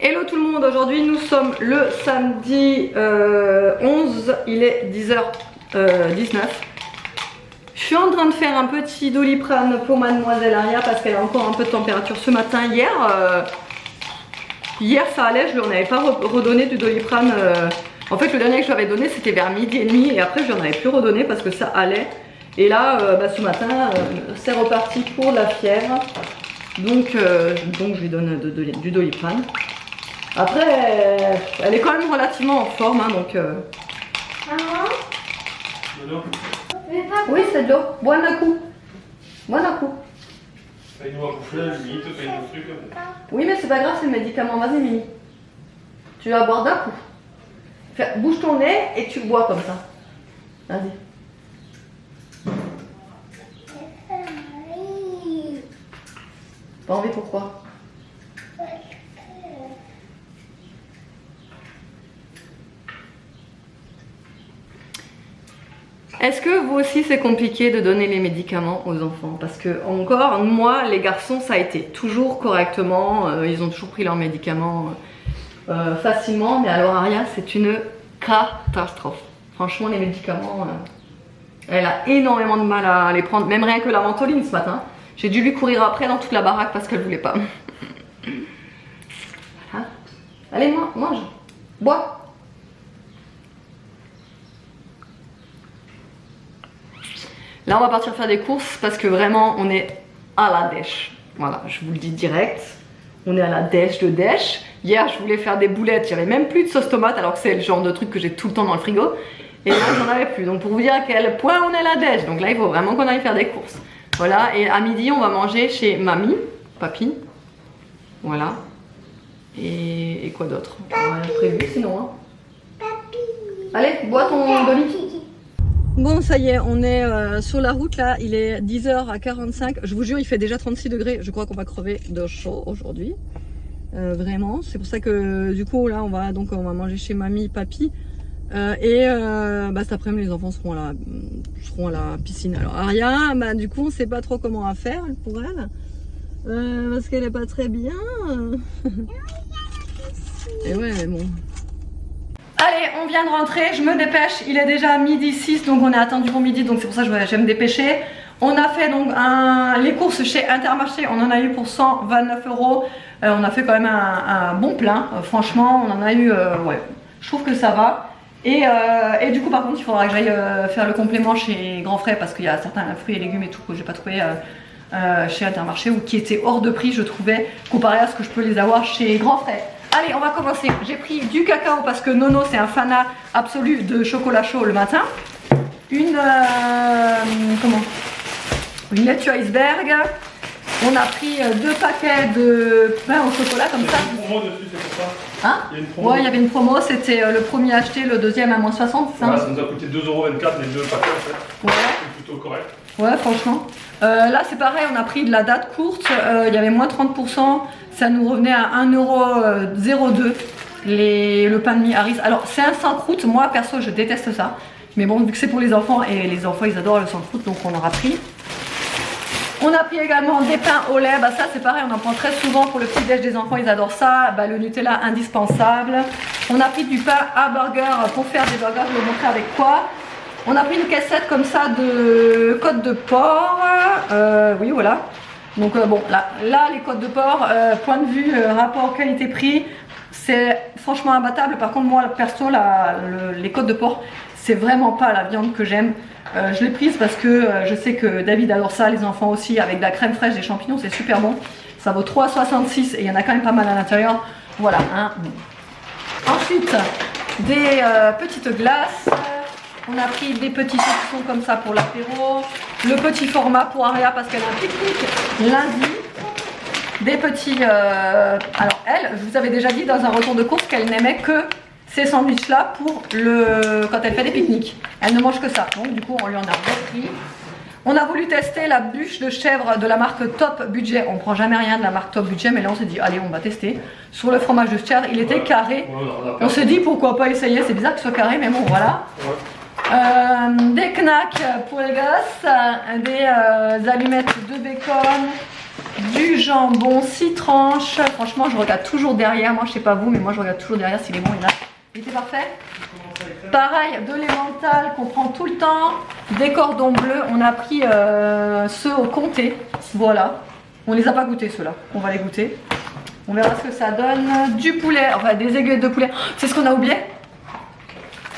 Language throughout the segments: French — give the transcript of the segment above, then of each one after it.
Hello tout le monde, aujourd'hui nous sommes le samedi 11, il est 10h19. Je suis en train de faire un petit Doliprane pour mademoiselle Aria parce qu'elle a encore un peu de température ce matin. Hier ça allait, je lui en avais pas redonné du Doliprane. En fait le dernier que je lui avais donné c'était vers midi et demi et après je lui en avais plus redonné parce que ça allait. Et là ce matin c'est reparti pour la fièvre. Donc je lui donne du Doliprane. Après, elle est quand même relativement en forme, hein, donc. Maman, De l'eau. Oui, c'est de l'eau. Bois un coup. Bois un coup. Paye-nous à bouffer, limite, paye-nous un truc. Oui, mais c'est pas grave, c'est le médicament. Vas-y, Mimi. Tu vas boire d'un coup. Bouge ton nez et tu bois comme ça. Vas-y. Pas envie, pourquoi? Est-ce que vous aussi c'est compliqué de donner les médicaments aux enfants? Parce que encore, moi, les garçons, ça a été toujours correctement, ils ont toujours pris leurs médicaments facilement, mais alors Aria, c'est une catastrophe. Franchement, les médicaments, elle a énormément de mal à les prendre, même rien que la ventoline ce matin. J'ai dû lui courir après dans toute la baraque parce qu'elle voulait pas. Voilà. Allez, mange, bois. Là on va partir faire des courses parce que vraiment on est à la dèche. Voilà, je vous le dis direct. On est à la dèche de dèche. Hier je voulais faire des boulettes, j'avais même plus de sauce tomate alors que c'est le genre de truc que j'ai tout le temps dans le frigo. Et là j'en avais plus. Donc pour vous dire à quel point on est à la dèche. Donc là il faut vraiment qu'on aille faire des courses. Voilà, et à midi on va manger chez mamie, papy. Voilà. Et quoi d'autre? On a prévu sinon. Hein. Papi. Allez, bois ton Dolly. Bon, ça y est, on est sur la route là, il est 10h45. Je vous jure, il fait déjà 36 degrés. Je crois qu'on va crever de chaud aujourd'hui. Vraiment, c'est pour ça que du coup là on va manger chez mamie, papy. Cet après-midi les enfants seront à la piscine. Alors Aria, du coup on sait pas trop comment à faire pour elle. Parce qu'elle est pas très bien. Et ouais, mais bon. Allez, on vient de rentrer, je me dépêche, il est déjà midi 6, donc on est attendu pour midi, donc c'est pour ça que je vais me dépêcher. On a fait donc les courses chez Intermarché, on en a eu pour 129 €. On a fait quand même un bon plein, franchement, on en a eu, ouais, je trouve que ça va. Et du coup par contre il faudra que j'aille faire le complément chez Grand Frais parce qu'il y a certains fruits et légumes et tout que j'ai pas trouvé chez Intermarché ou qui étaient hors de prix je trouvais comparé à ce que je peux les avoir chez Grand Frais. Allez, on va commencer. J'ai pris du cacao parce que Nono c'est un fanat absolu de chocolat chaud le matin. Une laitue iceberg. On a pris 2 paquets de pain au chocolat comme ça. Il y a une promo dessus, c'est pour ça. Hein? Il y a une promo. Ouais, il y avait une promo. C'était le premier acheté, le deuxième à moins 60. Ouais, ça nous a coûté 2,24 € les 2 paquets en fait. Ouais. C'est plutôt correct. Ouais, franchement. Là, c'est pareil, on a pris de la date courte. Il y avait moins 30%. Ça nous revenait à 1,02 € le pain de mie Harris. Alors, c'est un sans croûte. Moi, perso, je déteste ça. Mais bon, vu que c'est pour les enfants et les enfants, ils adorent le sans croûte, donc on aura pris. On a pris également des pains au lait. Bah, ça, c'est pareil, on en prend très souvent pour le petit déj des enfants. Ils adorent ça. Bah, le Nutella, indispensable. On a pris du pain à burger pour faire des burgers. Je vais vous montrer avec quoi. On a pris une cassette comme ça de côtes de porc, oui voilà. Donc bon, là les côtes de porc, point de vue rapport qualité-prix, c'est franchement imbattable. Par contre moi perso, les côtes de porc, c'est vraiment pas la viande que j'aime. Je l'ai prise parce que je sais que David adore ça, les enfants aussi, avec de la crème fraîche, des champignons, c'est super bon. Ça vaut 3,66 € et il y en a quand même pas mal à l'intérieur. Voilà. Hein. Ensuite, des petites glaces. On a pris des petits saucissons comme ça pour l'apéro. Le petit format pour Aria parce qu'elle a un pique-nique lundi. Des petits... Alors elle, je vous avais déjà dit dans un retour de course qu'elle n'aimait que ces sandwichs là quand elle fait des pique-niques. Elle ne mange que ça. Donc du coup on lui en a repris. On a voulu tester la bûche de chèvre de la marque Top Budget. On prend jamais rien de la marque Top Budget, mais là on s'est dit allez on va tester. Sur le fromage de chèvre, il était carré. On s'est dit pourquoi pas essayer. C'est bizarre qu'il soit carré, mais bon voilà. Ouais. Des knacks pour les gosses, des allumettes de bacon, Du jambon 6 tranches. Franchement, je regarde toujours derrière. Moi, je sais pas vous, mais moi, je regarde toujours derrière s'il est bon. Il était parfait. Pareil, de l'emmental qu'on prend tout le temps. Des cordons bleus. On a pris ceux au comté. Voilà. On les a pas goûtés ceux-là. On va les goûter. On verra ce que ça donne. Du poulet. Enfin, des aiguillettes de poulet. C'est ce qu'on a oublié.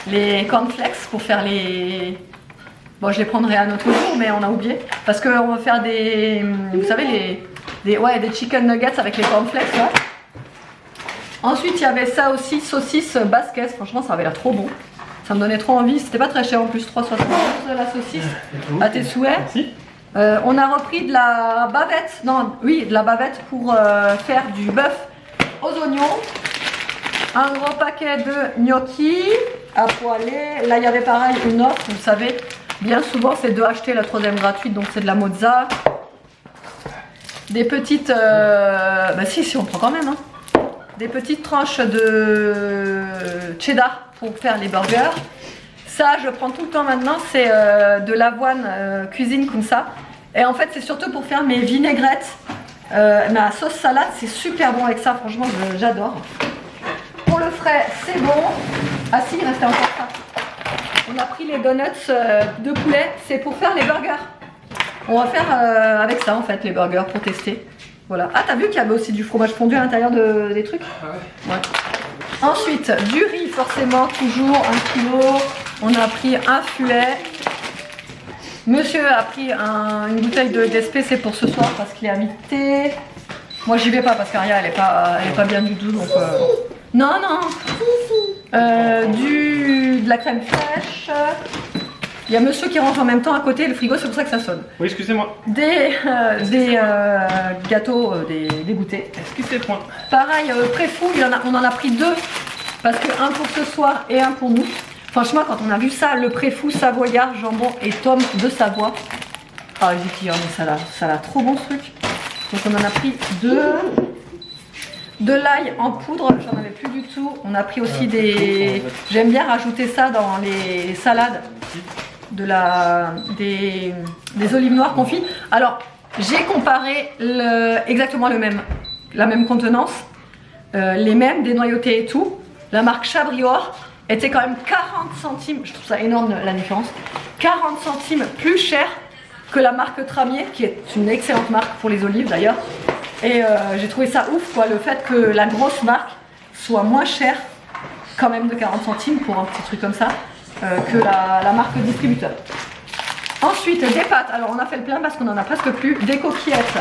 Les cornflakes pour faire les... Bon, je les prendrai à un autre jour, mais on a oublié. Parce qu'on va faire des... Vous savez, des chicken nuggets avec les cornflakes, là. Ensuite, il y avait ça aussi, saucisse basquez. Franchement, ça avait l'air trop bon. Ça me donnait trop envie. C'était pas très cher en plus, 3,71 la saucisse. À tes souhaits. Merci. On a repris de la bavette. Non, oui, de la bavette pour faire du bœuf aux oignons. Un gros paquet de gnocchi à poêler. Là, il y avait pareil une offre, vous savez. Bien souvent, c'est de acheter la 3e gratuite, donc c'est de la mozza. Des petites... Bah si, on prend quand même. Hein. Des petites tranches de cheddar pour faire les burgers. Ça, je prends tout le temps maintenant, c'est de l'avoine cuisine comme ça. Et en fait, c'est surtout pour faire mes vinaigrettes. Ma sauce salade, c'est super bon avec ça, franchement, j'adore. Pour le frais, c'est bon. Ah si, il restait encore ça. On a pris les donuts de poulet, c'est pour faire les burgers. On va faire avec ça en fait les burgers pour tester. Voilà. Ah, t'as vu qu'il y avait aussi du fromage fondu à l'intérieur des trucs? Ouais. Ensuite, du riz forcément, toujours 1 kilo. On a pris un filet. Monsieur a pris une bouteille d'SPC pour ce soir parce qu'il est invité. Moi j'y vais pas parce qu'Aria elle est pas bien du tout donc... Non, non. De la crème fraîche. Il y a monsieur qui rentre en même temps à côté, le frigo, c'est pour ça que ça sonne. Oui, excusez-moi. Des gâteaux, des goûters. Excusez-moi. Pareil, pré-fou, on en a pris 2. Parce que un pour ce soir et un pour nous. Franchement, quand on a vu ça, le pré-fou savoyard, jambon et tome de Savoie. Ah, j'ai dit, oh, mais ça a l'air trop bon ce truc. Donc on en a pris 2. De l'ail en poudre, j'en avais plus du tout. On a pris aussi des... J'aime bien rajouter ça dans les salades. Des olives noires confites. Alors, j'ai comparé exactement la même contenance. Les mêmes, dénoyautés et tout. La marque Chabrior était quand même 40 centimes. Je trouve ça énorme la différence. 40 centimes plus cher que la marque Tramier, qui est une excellente marque pour les olives d'ailleurs. Et j'ai trouvé ça ouf, quoi, le fait que la grosse marque soit moins chère, quand même de 40 centimes pour un petit truc comme ça, que la marque distributeur. Ensuite, des pâtes. Alors, on a fait le plein parce qu'on en a presque plus. Des coquillettes.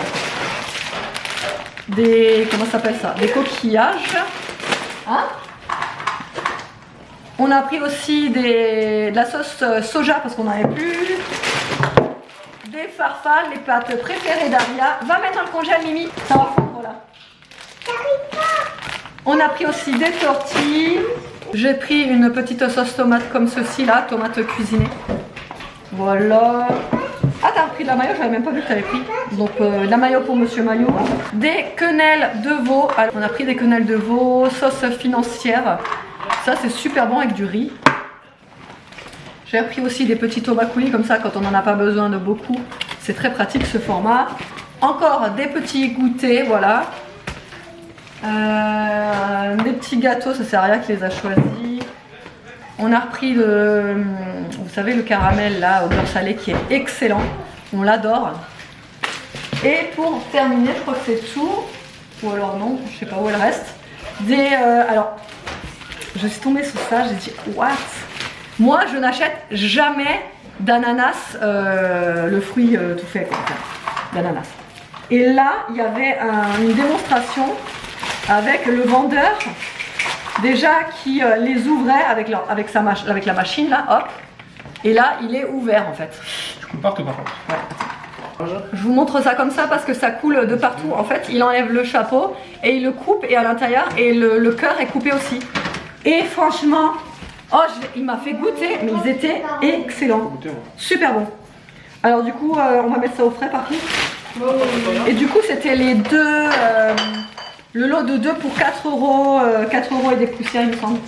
Comment ça s'appelle ça? Des coquillages. Hein? On a pris aussi de la sauce soja parce qu'on n'en avait plus. Des farfales, les pâtes préférées d'Aria. Va mettre dans le congèle, Mimi. Ça va fondre là. On a pris aussi des tortilles. J'ai pris une petite sauce tomate comme ceci là, tomate cuisinée. Voilà. Ah, t'as pris de la mayo, j'avais même pas vu que t'avais pris. Donc de la mayo pour Monsieur Maillot. Des quenelles de veau. Alors, on a pris des quenelles de veau, sauce financière. Ça c'est super bon avec du riz. J'ai pris aussi des petits toba coulis comme ça quand on n'en a pas besoin de beaucoup. C'est très pratique ce format. Encore des petits goûters, voilà. Des petits gâteaux, ça c'est Aria qui les a choisis. On a repris vous savez, le caramel là au beurre salé qui est excellent. On l'adore. Et pour terminer, je crois que c'est tout. Ou alors non, je sais pas où elle reste. Alors, je suis tombée sur ça, j'ai dit what? Moi, je n'achète jamais d'ananas, le fruit tout fait, quoi, d'ananas. Et là, il y avait une démonstration avec le vendeur, déjà qui les ouvrait avec la machine, là, hop. Et là, il est ouvert, en fait. Tu coupes partout, par contre. Ouais. Je vous montre ça comme ça parce que ça coule de partout. En fait, il enlève le chapeau et il le coupe et à l'intérieur, et le cœur est coupé aussi. Et franchement... Oh, il m'a fait goûter, mais ils étaient excellents. Super bon. Alors du coup, on va mettre ça au frais par contre. Et du coup, c'était les deux, le lot de 2 pour 4 euros, 4 euros et des poussières, il me semble.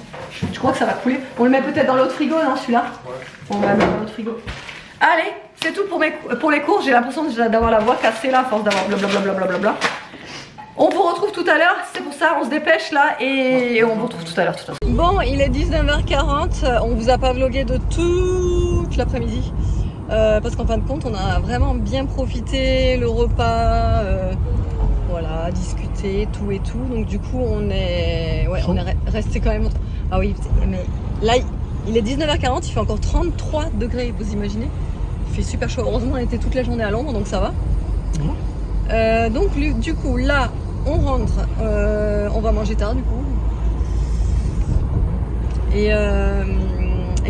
Je crois que ça va couler. On le met peut-être dans l'autre frigo, non, celui-là? Ouais. On va le mettre dans l'autre frigo. Allez, c'est tout pour les courses. J'ai l'impression d'avoir la voix cassée là, à force d'avoir blablabla. On vous retrouve tout à l'heure, c'est pour ça, on se dépêche là et on vous retrouve tout à l'heure. Bon, il est 19h40, on vous a pas vlogué de toute l'après-midi. Parce qu'en fin de compte, on a vraiment bien profité, le repas, voilà, discuté, tout et tout. Donc du coup, on est resté quand même. Ah oui, mais là, il est 19h40, il fait encore 33 degrés, vous imaginez? Il fait super chaud. Heureusement, on était toute la journée à l'ombre, donc ça va. Donc du coup, là, on rentre, on va manger tard du coup. Et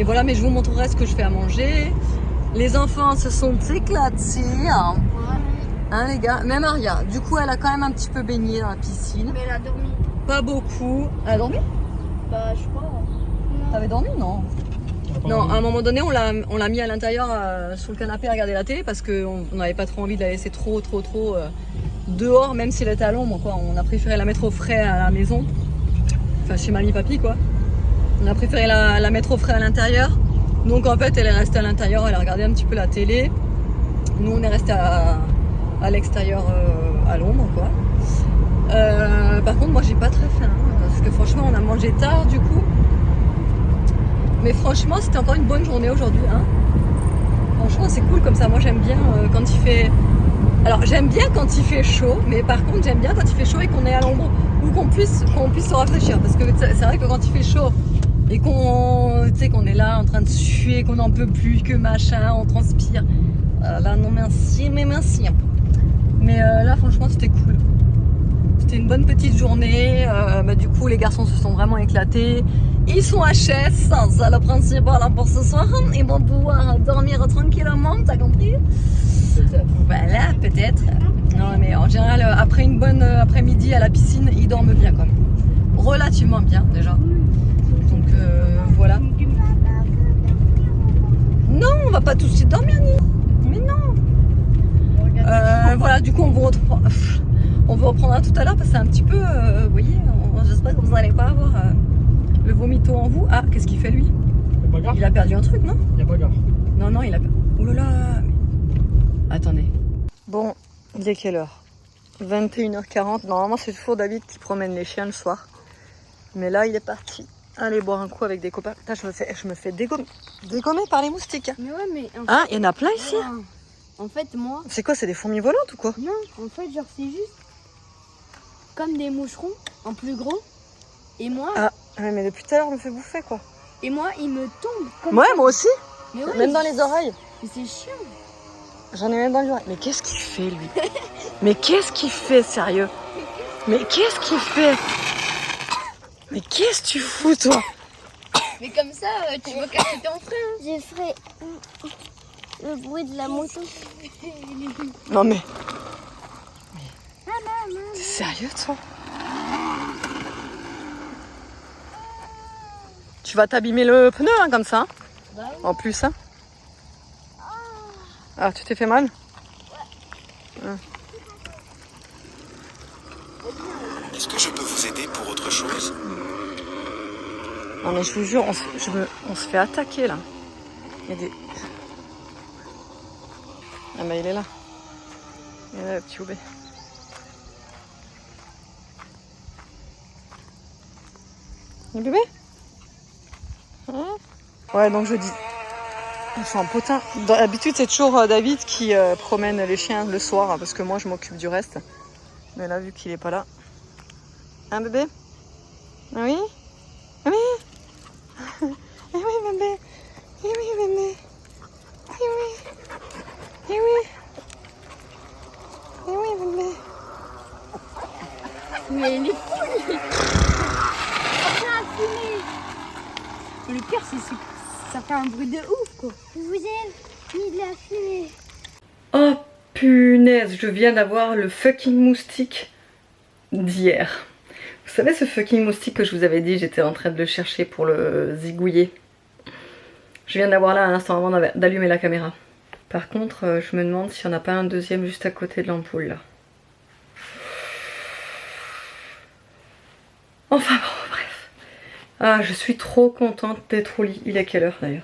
voilà, mais je vous montrerai ce que je fais à manger. Les enfants se sont éclatés, hein, les gars. Même Aria, du coup, elle a quand même un petit peu baigné dans la piscine. Mais elle a dormi. Pas beaucoup. Elle a dormi? Bah, je crois. T'avais dormi? Non. Non, à un moment donné, on l'a mis à l'intérieur sur le canapé à regarder la télé parce qu'on n'avait pas trop envie de la laisser trop dehors, même si elle était à l'ombre, quoi. On a préféré la mettre au frais à la maison, enfin chez mamie papi, quoi. On a préféré la mettre au frais à l'intérieur. Donc en fait, elle est restée à l'intérieur, elle a regardé un petit peu la télé. Nous, on est resté à l'extérieur, à l'ombre, quoi. Par contre, moi, j'ai pas très faim, hein, parce que franchement, on a mangé tard, du coup. Mais franchement, c'était encore une bonne journée aujourd'hui, hein. Franchement, c'est cool comme ça. Moi, j'aime bien quand il fait... Alors, j'aime bien quand il fait chaud, mais par contre, j'aime bien quand il fait chaud et qu'on est à l'ombre ou qu'on puisse se rafraîchir. Parce que c'est vrai que quand il fait chaud et qu'on est là en train de suer, qu'on n'en peut plus, que machin, on transpire. Là, non, merci, mais merci. Mais là, franchement, c'était cool. C'était une bonne petite journée. Du coup, les garçons se sont vraiment éclatés. Ils sont HS, c'est le principal pour ce soir. Ils vont pouvoir dormir tranquillement, t'as compris? Voilà, peut-être. Non, mais en général, après une bonne après-midi à la piscine, ils dorment bien quand même. Relativement bien, déjà. Donc, voilà. Non, on va pas tous y dormir, ni. Mais non. Voilà, du coup, on vous reprendra tout à l'heure parce que c'est un petit peu, vous voyez, j'espère que vous n'allez pas avoir le vomito en vous. Ah, qu'est-ce qu'il fait lui? Il a perdu un truc, non? Il y a bagarre. Non, il a perdu. Oh là là. Attendez. Bon, il est quelle heure? 21h40. Normalement, c'est toujours David qui promène les chiens le soir. Mais là, il est parti aller boire un coup avec des copains. Putain, je me fais dégommer par les moustiques. Mais ouais, mais. Ah, il y en a plein ici. En fait, moi. C'est quoi? C'est des fourmis volantes ou quoi? Non, en fait, genre, c'est juste comme des moucherons en plus gros. Et moi. Ah, mais depuis tout à l'heure, on me fait bouffer, quoi. Et moi, ils me tombent comme Ouais, ça. moi aussi. Mais ouais, même dans les oreilles. Mais c'est chiant. J'en ai même dans les oreilles. Mais qu'est-ce qu'il fait, lui? Mais qu'est-ce qu'il fait, sérieux? Mais qu'est-ce qu'il fait? Mais qu'est-ce que tu fous, toi? Mais comme ça, tu veux casser ton frein. Je ferai le bruit de la moto. Non, mais. T'es sérieux, toi? Tu vas t'abîmer le pneu, hein, comme ça. Bah oui. En plus, hein. Ah, tu t'es fait mal? Est-ce que je peux vous aider pour autre chose? Non, mais je vous jure, on se fait attaquer, là. Il y a des... Ah, bah, il est là. Il est là, le petit Oubé. Le bébé? Ouais, donc je dis... Ils sont en potin. D'habitude, c'est toujours David qui promène les chiens le soir, hein, parce que moi, je m'occupe du reste. Mais là, vu qu'il est pas là... Un bébé? Oui? Oui? Eh oui, bébé! Eh oui, bébé! Eh oui! Eh oui! Eh oui, bébé! Mais les poules. Le pire, c'est que ça fait un bruit de ouf, quoi. Je vous ai mis de la fumée. Oh punaise, je viens d'avoir le fucking moustique d'hier. Vous savez ce fucking moustique que je vous avais dit, j'étais en train de le chercher pour le zigouiller. Je viens d'avoir là à l'instant avant d'allumer la caméra. Par contre, je me demande s'il n'y en a pas un deuxième juste à côté de l'ampoule là. Enfin bon, bref. Ah, je suis trop contente d'être au lit. Il est quelle heure d'ailleurs?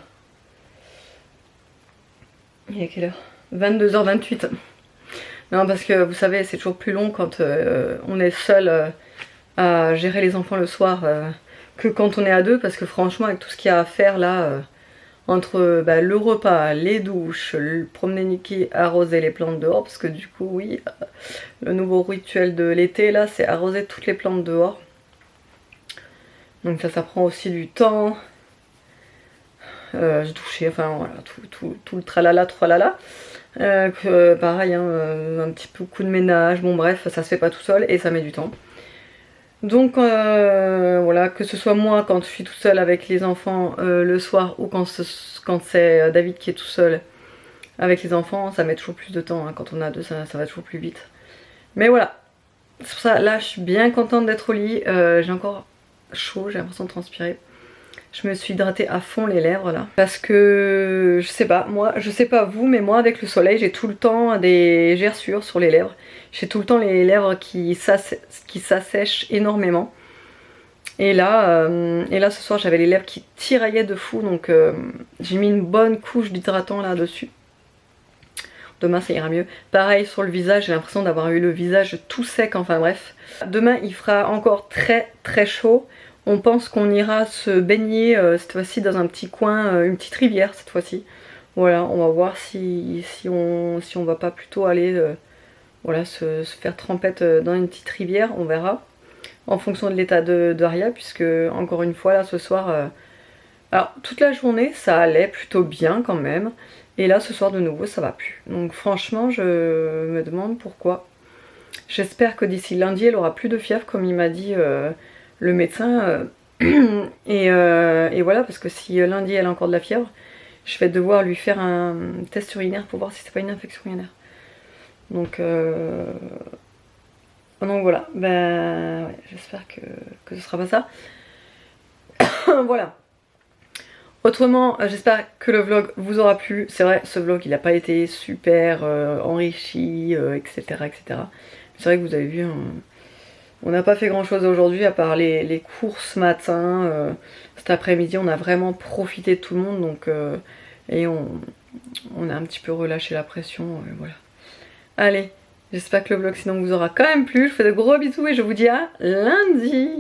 Il est quelle heure? 22h28. Non, parce que vous savez, c'est toujours plus long quand on est seul à gérer les enfants le soir que quand on est à deux, parce que franchement, avec tout ce qu'il y a à faire là, entre le repas, les douches, promener Niki, arroser les plantes dehors, parce que du coup, oui, le nouveau rituel de l'été là, c'est arroser toutes les plantes dehors. Donc ça prend aussi du temps. Se doucher, enfin voilà, tout le tralala, tralala. Pareil, hein, un petit peu coup de ménage, bon bref, ça se fait pas tout seul et ça met du temps. Donc voilà, que ce soit moi quand je suis tout seul avec les enfants le soir ou quand c'est David qui est tout seul avec les enfants, ça met toujours plus de temps, hein. Quand on a deux, ça va toujours plus vite. Mais voilà, c'est pour ça, là je suis bien contente d'être au lit, j'ai encore chaud, j'ai l'impression de transpirer. Je me suis hydratée à fond les lèvres là. Parce que, je sais pas, moi, je sais pas vous, mais moi avec le soleil, j'ai tout le temps des gerçures sur les lèvres. J'ai tout le temps les lèvres qui s'assèchent énormément. Et là ce soir, j'avais les lèvres qui tiraillaient de fou, donc j'ai mis une bonne couche d'hydratant là dessus. Demain ça ira mieux. Pareil sur le visage, j'ai l'impression d'avoir eu le visage tout sec, enfin bref. Demain il fera encore très très chaud. On pense qu'on ira se baigner cette fois-ci dans un petit coin, une petite rivière cette fois-ci. Voilà, on va voir si on va pas plutôt aller voilà, se faire trempette dans une petite rivière, on verra. En fonction de l'état de Aria, puisque encore une fois là ce soir... alors toute la journée ça allait plutôt bien quand même. Et là ce soir de nouveau ça va plus. Donc franchement je me demande pourquoi. J'espère que d'ici lundi elle aura plus de fièvre comme il m'a dit... le médecin et voilà, parce que si lundi elle a encore de la fièvre, je vais devoir lui faire un test urinaire pour voir si c'est pas une infection urinaire. Donc voilà, ben ouais, j'espère que ce sera pas ça. Voilà. Autrement, j'espère que le vlog vous aura plu. C'est vrai, ce vlog il n'a pas été super enrichi, etc. etc. C'est vrai que vous avez vu... On n'a pas fait grand chose aujourd'hui à part les courses matin. Cet après-midi on a vraiment profité de tout le monde, donc et on a un petit peu relâché la pression, voilà. Allez, j'espère que le vlog sinon vous aura quand même plu. Je vous fais de gros bisous et je vous dis à lundi.